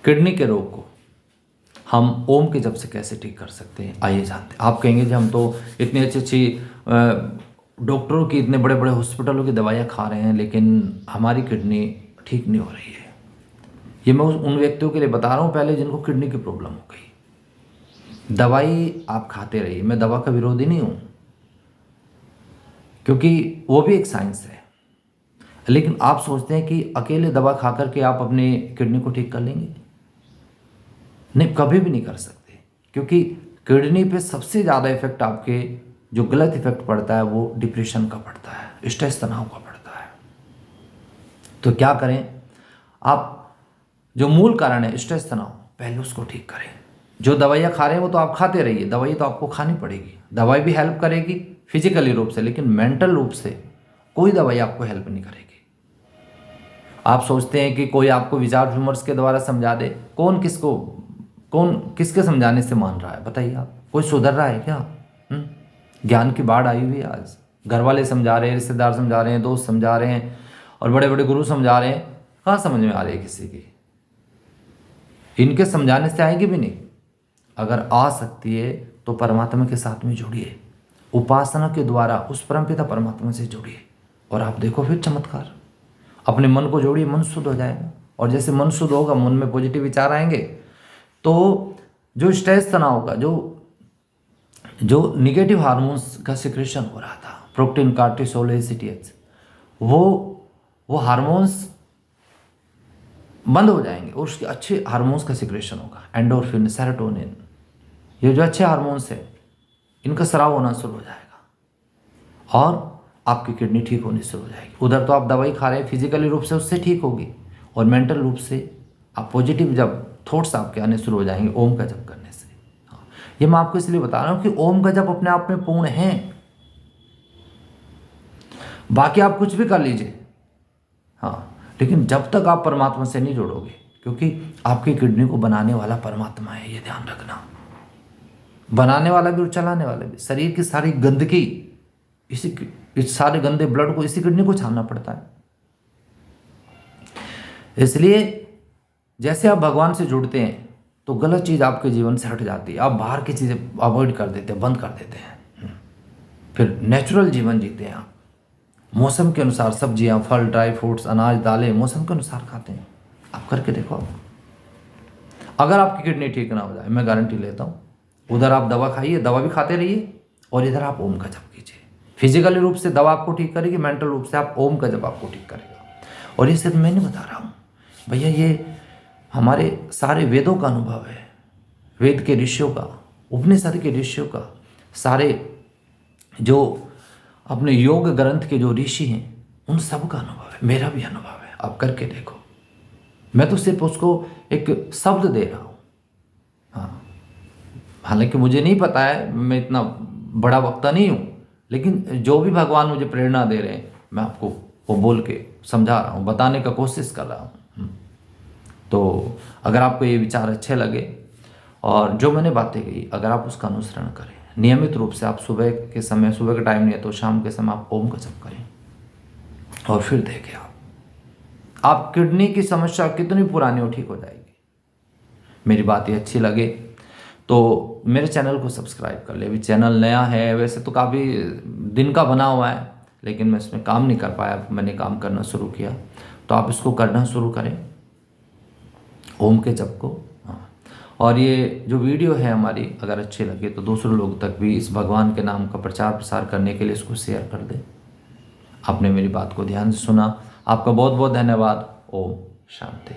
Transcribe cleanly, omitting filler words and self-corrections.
Kidney के रोग को हम ओम के जप से कैसे ठीक कर सकते हैं, आइए जानते हैं। आप कहेंगे जी हम तो इतनी अच्छी अच्छी डॉक्टरों की, इतने बड़े बड़े हॉस्पिटलों की दवाइयाँ खा रहे हैं लेकिन हमारी किडनी ठीक नहीं हो रही है। ये मैं उन व्यक्तियों के लिए बता रहा हूँ पहले जिनको किडनी की प्रॉब्लम हो गई। दवाई आप खाते रहिए, मैं दवा का विरोधी नहीं हूँ क्योंकि वो भी एक साइंस है, लेकिन आप सोचते हैं कि अकेले दवा खा करके आप अपने किडनी को ठीक कर लेंगे? नहीं, कभी भी नहीं कर सकते, क्योंकि किडनी पे सबसे ज़्यादा इफेक्ट आपके जो गलत इफेक्ट पड़ता है वो डिप्रेशन का पड़ता है, स्ट्रेस तनाव का पड़ता है। तो क्या करें, आप जो मूल कारण है स्ट्रेस तनाव, पहले उसको ठीक करें। जो दवाइयाँ खा रहे हैं वो तो आप खाते रहिए, दवाई तो आपको खानी पड़ेगी। दवाई भी हेल्प करेगी फिजिकली रूप से, लेकिन मेंटल रूप से कोई दवाई आपको हेल्प नहीं करेगी। आप सोचते हैं कि कोई आपको विचार विमर्श के द्वारा समझा दे, कौन किसके समझाने से मान रहा है बताइए आप? कोई सुधर रहा है क्या? ज्ञान की बाढ़ आई हुई है आज, घर वाले समझा रहे हैं, रिश्तेदार समझा रहे हैं, दोस्त समझा रहे हैं और बड़े बड़े गुरु समझा रहे हैं, कहाँ समझ में आ रही है किसी की? इनके समझाने से आएगी भी नहीं। अगर आ सकती है तो परमात्मा के साथ में जुड़िए, उपासना के द्वारा उस परमपिता परमात्मा से जुड़िए और आप देखो फिर चमत्कार। अपने मन को जोड़िए, मन शुद्ध हो जाएगा, और जैसे मन शुद्ध होगा मन में पॉजिटिव विचार आएंगे तो जो स्ट्रेस तनाव का जो निगेटिव हार्मोन्स का सिक्रेशन हो रहा था, प्रोक्टिन, कार्टिसोल, एसीटीएच, वो हार्मोन्स बंद हो जाएंगे और उसके अच्छे हार्मोन्स का सिक्रेशन होगा। एंडोर्फिन, सेरोटोनिन, ये जो अच्छे हार्मोन्स है इनका स्राव होना शुरू हो जाएगा और आपकी किडनी ठीक होनी शुरू हो जाएगी। उधर तो आप दवाई खा रहे हैं, फिजिकली रूप से उससे ठीक होगी और मेंटल रूप से आप पॉजिटिव जब थॉट्स आपके आने शुरू हो जाएंगे ओम का जप करने से। हाँ, ये मैं आपको इसलिए बता रहा हूँ कि ओम का जप अपने आप में पूर्ण है। बाकी आप कुछ भी कर लीजिए, हाँ, लेकिन जब तक आप परमात्मा से नहीं जुड़ोगे, क्योंकि आपकी किडनी को बनाने वाला परमात्मा है, ये ध्यान रखना। बनाने वाला भी और चलाने वाला भी। शरीर की सारी गंदगी, इस सारे गंदे ब्लड को इसी किडनी को छानना पड़ता है। इसलिए जैसे आप भगवान से जुड़ते हैं तो गलत चीज़ आपके जीवन से हट जाती है, आप बाहर की चीज़ें अवॉइड कर देते हैं, बंद कर देते हैं, फिर नेचुरल जीवन जीते हैं आप। मौसम के अनुसार सब्जियां, फल, ड्राई फ्रूट्स, अनाज, दालें मौसम के अनुसार खाते हैं। आप करके देखो आप। अगर आपकी किडनी ठीक ना हो जाए, मैं गारंटी लेता हूँ, उधर आप दवा खाइए, दवा भी खाते रहिए और इधर आप ओम का जप कीजिए। फिजिकली रूप से दवा आपको ठीक करेगी, मेंटल रूप से आप ओम का जप आपको ठीक करेगा। और ये सिर्फ मैं नहीं बता रहा हूँ भैया, ये हमारे सारे वेदों का अनुभव है, वेद के ऋषियों का, उपनिषद के ऋषियों का, सारे जो अपने योग ग्रंथ के जो ऋषि हैं उन सब का अनुभव है, मेरा भी अनुभव है। आप करके देखो, मैं तो सिर्फ उसको एक शब्द दे रहा हूँ। हाँ, हालांकि मुझे नहीं पता है, मैं इतना बड़ा वक्ता नहीं हूँ, लेकिन जो भी भगवान मुझे प्रेरणा दे रहे हैं मैं आपको वो बोल के समझा रहा हूँ, बताने का कोशिश कर रहा हूँ। तो अगर आपको ये विचार अच्छे लगे और जो मैंने बातें कही अगर आप उसका अनुसरण करें नियमित रूप से, आप सुबह के समय, सुबह का टाइम नहीं है तो शाम के समय आप ओम का जप करें और फिर देखें आप किडनी की समस्या कितनी पुरानी हो ठीक हो जाएगी। मेरी बात ये अच्छी लगे तो मेरे चैनल को सब्सक्राइब कर ले। अभी चैनल नया है, वैसे तो काफ़ी दिन का बना हुआ है, लेकिन मैं इसमें काम नहीं कर पाया, मैंने काम करना शुरू किया, तो आप इसको करना शुरू करें, ओम के जप को। हाँ, और ये जो वीडियो है हमारी अगर अच्छी लगे तो दूसरे लोग तक भी इस भगवान के नाम का प्रचार प्रसार करने के लिए इसको शेयर कर दें। आपने मेरी बात को ध्यान से सुना, आपका बहुत बहुत धन्यवाद। ओम शांति।